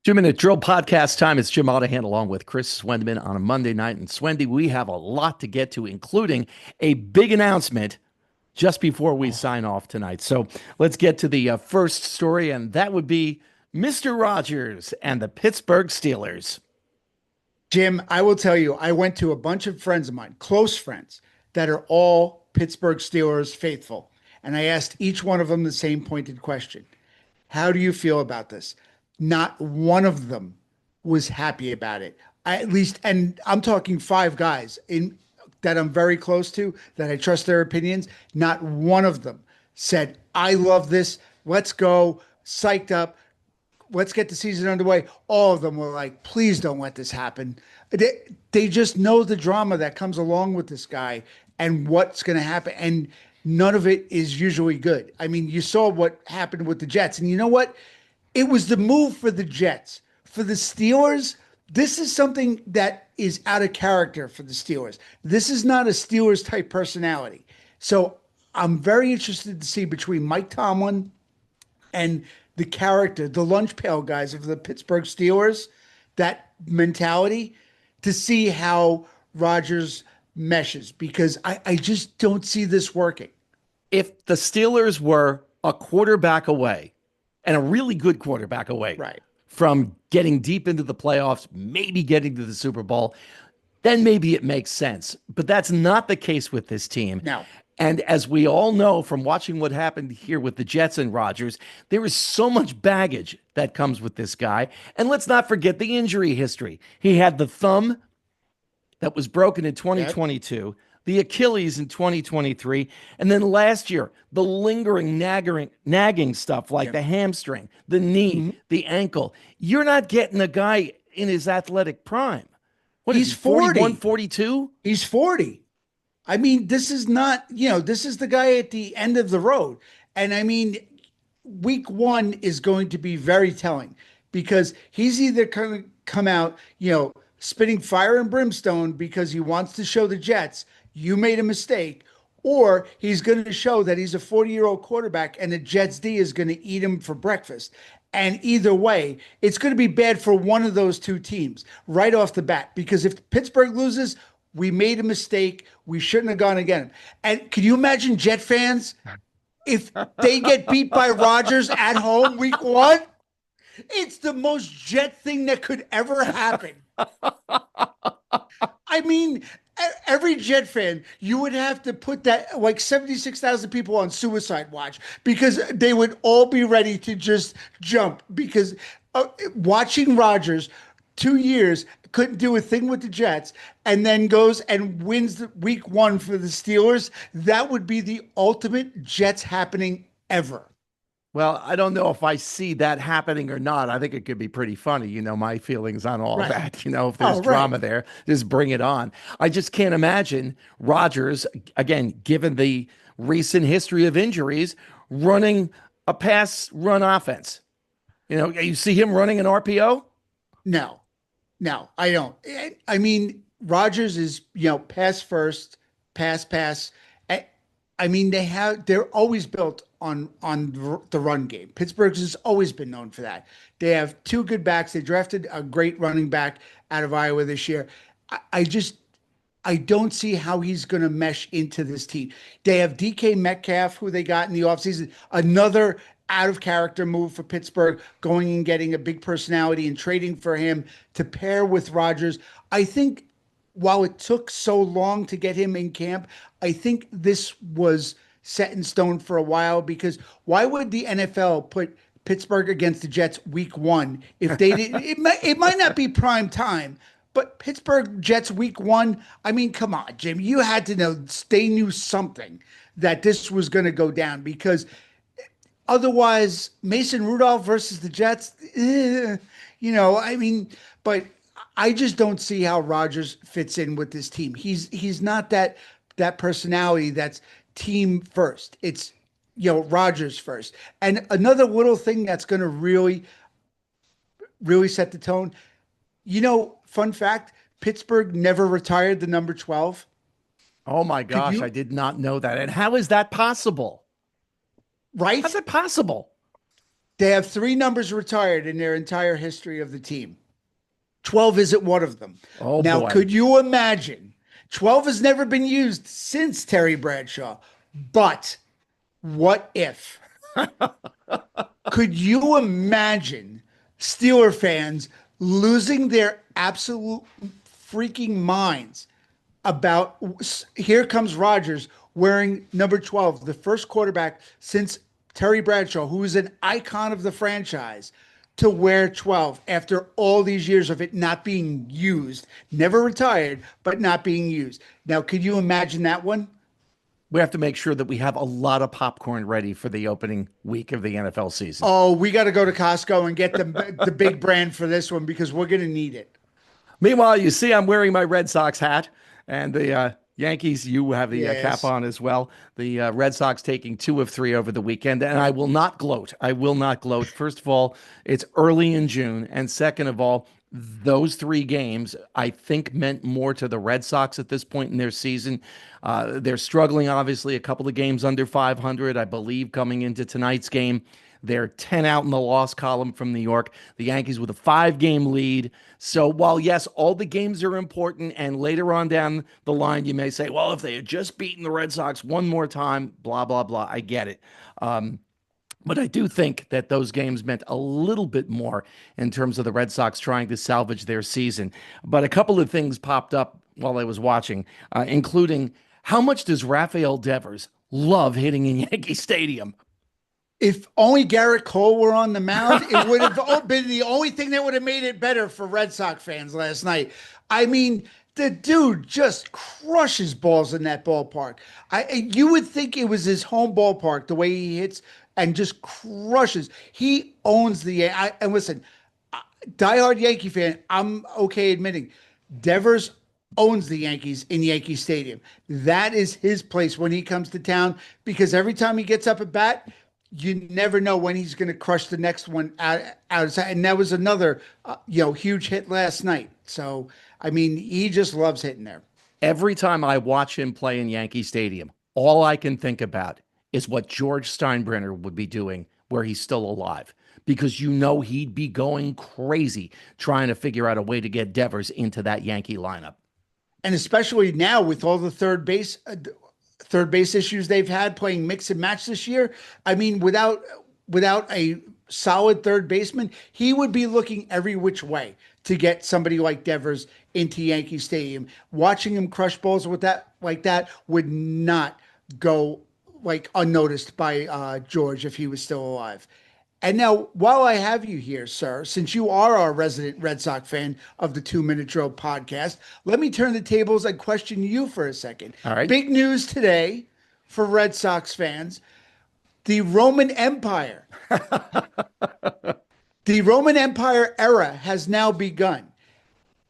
2 Minute Drill podcast time. It's Jim Monahan along with Chris Swendeman on a Monday night. And Swendy, we have a lot to get to, including a big announcement just before we sign off tonight. So let's get to the first story, and that would be Mr. Rodgers and the Pittsburgh Steelers. Jim, I will tell you, I went to a bunch of friends of mine, close friends, that are all Pittsburgh Steelers faithful. And I asked each one of them the same pointed question. How do you feel about this? Not one of them was happy about it. At least, and I'm talking five guys in that I'm very close to, that I trust their opinions. Not one of them said, I love this. Let's go. Psyched up. Let's get the season underway. All of them were like, please don't let this happen. They just know the drama that comes along with this guy and what's going to happen. And none of it is usually good. I mean, you saw what happened with the Jets. And you know what? It was the move for the Jets. For the Steelers, this is something that is out of character for the Steelers. This is not a Steelers type personality. So I'm very interested to see between Mike Tomlin and the character, the lunch pail guys of the Pittsburgh Steelers, that mentality, to see how Rodgers meshes, because I just don't see this working. If the Steelers were a quarterback away, and a really good quarterback away, Right. from getting deep into the playoffs, maybe getting to the Super Bowl, then maybe it makes sense. But that's not the case with this team. No. And as we all know from watching what happened here with the Jets and Rodgers, there is so much baggage that comes with this guy. And let's not forget the injury history. He had the thumb that was broken in 2022, the Achilles in 2023, and then last year, the lingering, nagging stuff like the hamstring, the knee, the ankle. You're not getting a guy in his athletic prime. What is He's he, 41, 40. 42? He's 40. I mean, this is not, this is the guy at the end of the road. And I mean, week one is going to be very telling, because he's either going to come out, spitting fire and brimstone because he wants to show the Jets, you made a mistake, or he's going to show that he's a 40-year-old quarterback and the Jets D is going to eat him for breakfast. And either way, it's going to be bad for one of those two teams right off the bat, because if Pittsburgh loses, we made a mistake. We shouldn't have gone again. And can you imagine Jet fans if they get beat by Rodgers at home week one? It's the most Jet thing that could ever happen. I mean, every Jet fan, you would have to put that like 76,000 people on suicide watch, because they would all be ready to just jump, because watching Rodgers 2 years couldn't do a thing with the Jets and then goes and wins the week one for the Steelers. That would be the ultimate Jets happening ever. Well, I don't know if I see that happening or not. I think it could be pretty funny. My feelings on all Right. that. If there's Oh, drama right. there, just bring it on. I just can't imagine Rodgers, again, given the recent history of injuries, running a pass run offense. You see him running an RPO? No, I don't. I mean, Rodgers is, pass first, pass. I mean, they're always built on the run game. Pittsburgh has always been known for that. They have two good backs. They drafted a great running back out of Iowa this year. I don't see how he's going to mesh into this team. They have DK Metcalf, who they got in the offseason, another out of character move for Pittsburgh, going and getting a big personality and trading for him to pair with Rodgers. I think while it took so long to get him in camp, I think this was set in stone for a while, because why would the NFL put Pittsburgh against the Jets week one if they didn't? It might not be prime time, but Pittsburgh Jets week one, I mean, come on, Jim, you had to know, they knew something that this was going to go down, because otherwise, Mason Rudolph versus the Jets, I mean, but I just don't see how Rodgers fits in with this team. He's not that personality that's team first. It's Rodgers first. And another little thing that's going to really, really set the tone. Fun fact: Pittsburgh never retired the number 12. Oh my Could gosh, I you? did not know that. And how is that possible? Right? How's it possible? They have three numbers retired in their entire history of the team. 12 isn't one of them. Oh Now, boy. could you imagine? 12 has never been used since Terry Bradshaw. But what if? Could you imagine Steeler fans losing their absolute freaking minds about here comes Rodgers wearing number 12, the first quarterback since Terry Bradshaw, who is an icon of the franchise, to wear 12 after all these years of it not being used, never retired, but not being used. Now, could you imagine that one? We have to make sure that we have a lot of popcorn ready for the opening week of the NFL season. Oh, we got to go to Costco and get the big brand for this one because we're going to need it. Meanwhile, you see, I'm wearing my Red Sox hat, and the Yankees, you have the cap Yes. on as well. The Red Sox taking 2 of 3 over the weekend, and I will not gloat. I will not gloat. First of all, it's early in June, and second of all, those 3 games, I think, meant more to the Red Sox at this point in their season. They're struggling, obviously, a couple of games under 500, I believe, coming into tonight's game. They're 10 out in the loss column from New York. The Yankees with a 5-game lead. So while, yes, all the games are important, and later on down the line, you may say, well, if they had just beaten the Red Sox one more time, blah, blah, blah. I get it. But I do think that those games meant a little bit more in terms of the Red Sox trying to salvage their season. But a couple of things popped up while I was watching, including how much does Rafael Devers love hitting in Yankee Stadium? If only Garrett Cole were on the mound, it would have been the only thing that would have made it better for Red Sox fans last night. I mean, the dude just crushes balls in that ballpark. You would think it was his home ballpark, the way he hits and just crushes. He owns and listen, diehard Yankee fan, I'm okay admitting, Devers owns the Yankees in Yankee Stadium. That is his place when he comes to town because every time he gets up at bat, you never know when he's going to crush the next one outside. And that was another, huge hit last night. So, I mean, he just loves hitting there. Every time I watch him play in Yankee Stadium, all I can think about is what George Steinbrenner would be doing where he's still alive. Because he'd be going crazy trying to figure out a way to get Devers into that Yankee lineup. And especially now with all the third base issues they've had playing mix and match this year. I mean, without a solid third baseman, he would be looking every which way to get somebody like Devers into Yankee Stadium. Watching him crush balls like that would not go unnoticed by George if he was still alive. And now, while I have you here, sir, since you are our resident Red Sox fan of the 2 Minute Drill podcast, let me turn the tables and question you for a second. All right. Big news today for Red Sox fans. The Roman Empire. The Roman Empire era has now begun.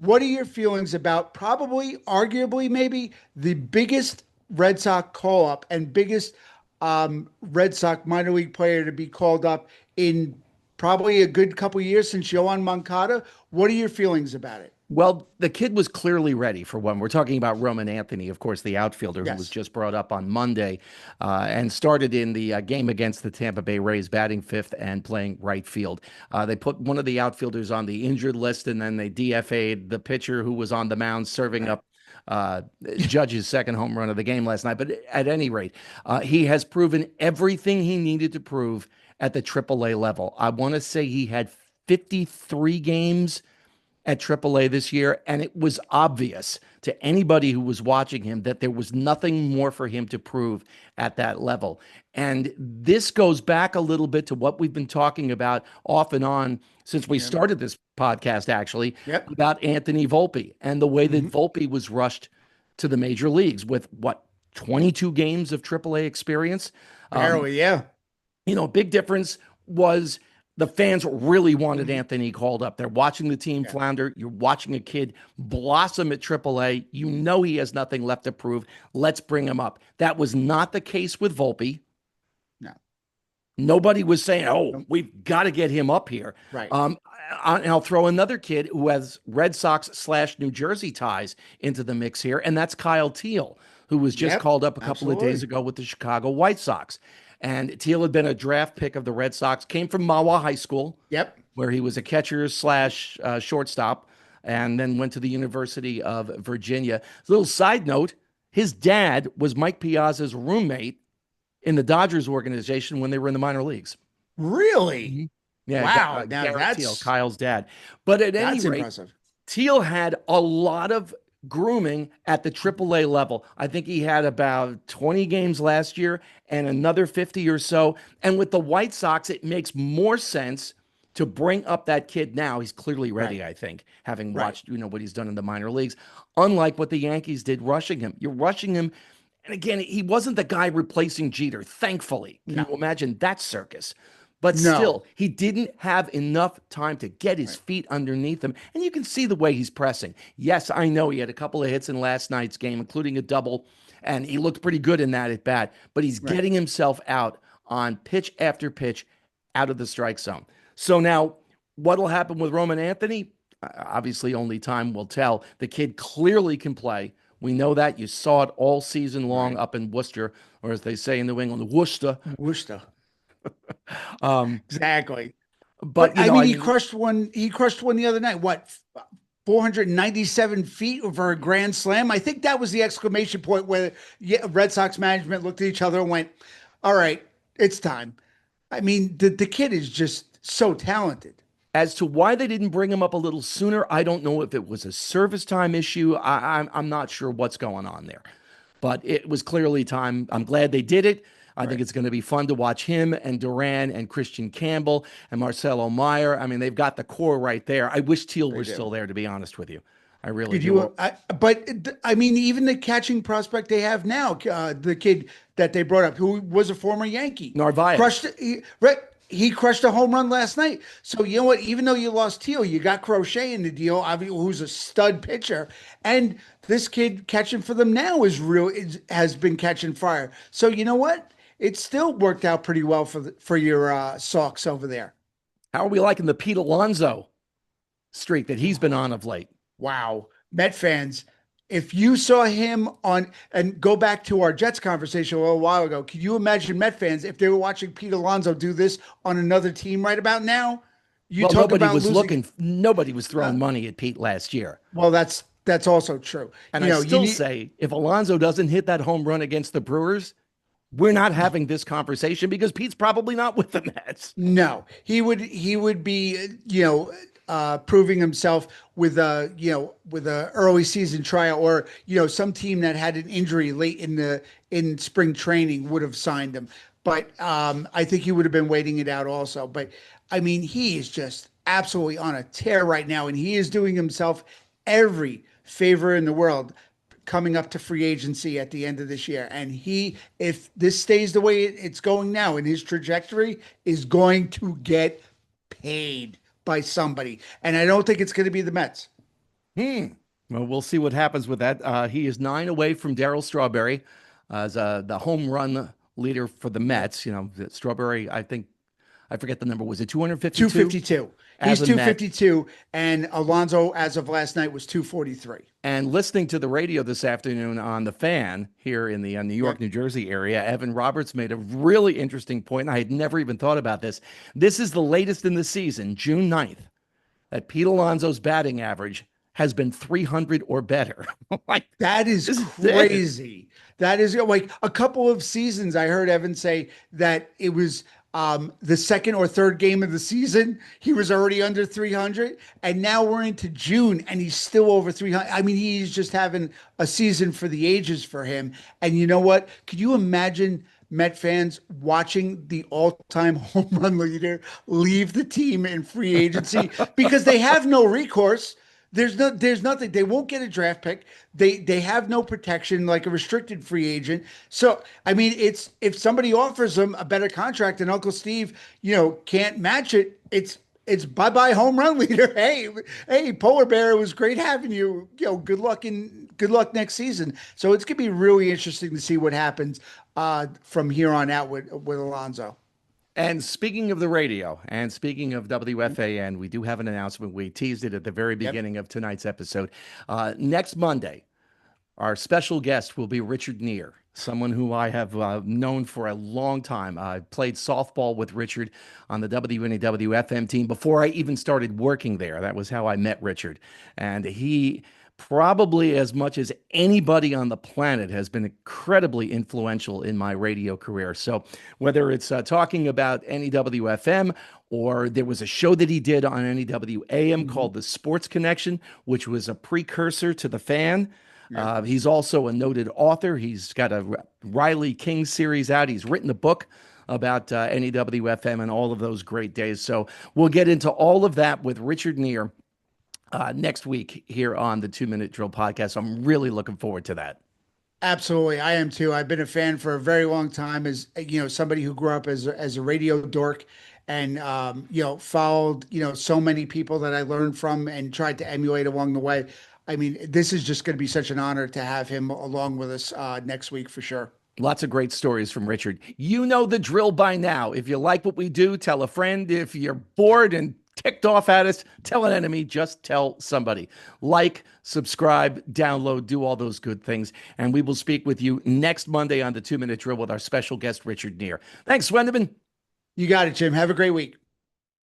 What are your feelings about arguably, maybe the biggest Red Sox call-up and biggest Red Sox minor league player to be called up in probably a good couple years since Yohan Moncada? What are your feelings about it? Well, the kid was clearly ready for one. We're talking about Roman Anthony, of course, the outfielder who Yes. was just brought up on Monday and started in the game against the Tampa Bay Rays, batting 5th and playing right field. They put one of the outfielders on the injured list, and then they DFA'd the pitcher who was on the mound serving up Judge's second home run of the game last night. But at any rate, he has proven everything he needed to prove at the AAA level. I want to say he had 53 games at AAA this year, and it was obvious to anybody who was watching him that there was nothing more for him to prove at that level. And this goes back a little bit to what we've been talking about off and on since we started this podcast, actually, about Anthony Volpe and the way that Volpe was rushed to the major leagues with 22 games of AAA experience. Barely, yeah. Big difference was the fans really wanted Anthony called up. They're watching the team flounder. You're watching a kid blossom at AAA. He has nothing left to prove. Let's bring him up. That was not the case with Volpe. No. Nobody was saying, we've got to get him up here. Right. And I'll throw another kid who has Red Sox/New Jersey ties into the mix here, and that's Kyle Teal, who was just called up a couple of days ago with the Chicago White Sox. And Teal had been a draft pick of the Red Sox, came from Mawa High School, Yep. where he was a catcher slash shortstop, and then went to the University of Virginia. A little side note, his dad was Mike Piazza's roommate in the Dodgers organization when they were in the minor leagues. Really? Mhm. Yeah, Wow. Now Garrett Teal, that's Kyle's dad. But at any that's rate, impressive. Teal had a lot of grooming at the AAA level. I think he had about 20 games last year and another 50 or so. And with the White Sox, it makes more sense to bring up that kid now. He's clearly ready, Right. I think, having Right. watched, what he's done in the minor leagues, unlike what the Yankees did rushing him. You're rushing him. And again, he wasn't the guy replacing Jeter, thankfully. Can No. you imagine that circus? But No. still, he didn't have enough time to get his Right. feet underneath him. And you can see the way he's pressing. Yes, I know he had a couple of hits in last night's game, including a double, and he looked pretty good in that at bat. But he's Right. getting himself out on pitch after pitch out of the strike zone. So now, what'll happen with Roman Anthony? Obviously, only time will tell. The kid clearly can play. We know that. You saw it all season long Right. up in Worcester, or as they say in New England, Worcester. Worcester. Um, Exactly. But but I mean, I he mean, crushed one. He crushed one the other night. What, 497 feet over a grand slam? I think that was the exclamation point where, yeah, Red Sox management looked at each other and went, "All right, it's time." I mean, the kid is just so talented. as to why they didn't bring him up a little sooner, I don't know if it was a service time issue. I'm not sure what's going on there, but it was clearly time. I'm glad they did it. I think Right. it's going to be fun to watch him and Duran and Christian Campbell and Marcelo Meyer. I mean, they've got the core right there. I wish Teal They were do. still there, to be honest with you. I really Could do. you? I mean, even the catching prospect they have now, the kid that they brought up, who was a former Yankee, Narvaez. crushed. Right, he crushed a home run last night. So you know what? Even though you lost Teal, you got Crochet in the deal, obviously, who's a stud pitcher, and this kid catching for them now has been catching fire. So you know what? It still worked out pretty well for your Sox over there. How are we liking the Pete Alonso streak that he's been on of late? Wow. Met fans, if you saw him on, and go back to our Jets conversation a little while ago, can you imagine Met fans if they were watching Pete Alonso do this on another team right about now? You Well, talk about losing. nobody was throwing money at Pete last year. Well, that's also true. And You I know, you still need say if Alonso doesn't hit that home run against the Brewers, we're not having this conversation because Pete's probably not with the Mets. no, he would be, proving himself with a early season trial, or some team that had an injury late in spring training would have signed him. But I think he would have been waiting it out also. But I mean, he is just absolutely on a tear right now, and he is doing himself every favor in the world coming up to free agency at the end of this year. And if this stays the way it's going now, and his trajectory is going to get paid by somebody. And I don't think it's going to be the Mets. Hmm. Well, we'll see what happens with that. He is 9 away from Darryl Strawberry as the home run leader for the Mets. Strawberry, I forget the number. Was it 252? 252. As He's a Met. 252. And Alonso, as of last night, was 243. And listening to the radio this afternoon on the Fan here in the New York, Yep. New Jersey area, Evan Roberts made a really interesting point. I had never even thought about this. This is the latest in the season, June 9th, that Pete Alonso's batting average has been 300 or better. Like, That is this is it. crazy. That is like a couple of seasons. I heard Evan say that it was the second or third game of the season. He was already under 300. And now we're into June and he's still over 300. I mean, he's just having a season for the ages for him. And you know what? Could you imagine Met fans watching the all-time home run leader leave the team in free agency because they have no recourse? There's nothing. They won't get a draft pick. They have no protection like a restricted free agent. So I mean, it's if somebody offers them a better contract and Uncle Steve, can't match it, it's bye-bye home run leader. Hey, Polar Bear, it was great having you. Good luck next season. So it's gonna be really interesting to see what happens from here on out with Alonso. And speaking of the radio, and speaking of WFAN, we do have an announcement. We teased it at the very Yep. beginning of tonight's episode. Next Monday, our special guest will be Richard Neer. someone who I have known for a long time. I played softball with Richard on the WNEW FM team before I even started working there. That was how I met Richard. And he, probably as much as anybody on the planet, has been incredibly influential in my radio career. So whether it's talking about NEWFM, or there was a show that he did on NEWAM Mhm. called The Sports Connection, which was a precursor to The Fan. Yep. He's also a noted author. He's got a Riley King series out. He's written a book about NEWFM and all of those great days. So we'll get into all of that with Richard Neer next week here on the 2 Minute Drill podcast. I'm really looking forward to that. Absolutely, I am too. I've been a fan for a very long time, as somebody who grew up as a radio dork, and followed so many people that I learned from and tried to emulate along the way. I mean, this is just going to be such an honor to have him along with us next week for sure. Lots of great stories from Richard. You know the drill by now. If you like what we do, tell a friend. If you're bored and ticked off at us, tell an enemy. Just tell somebody. Like, subscribe, download, do all those good things. And we will speak with you next Monday on the 2 Minute Drill with our special guest, Richard Neer. Thanks, Swendeman. You got it, Jim. Have a great week.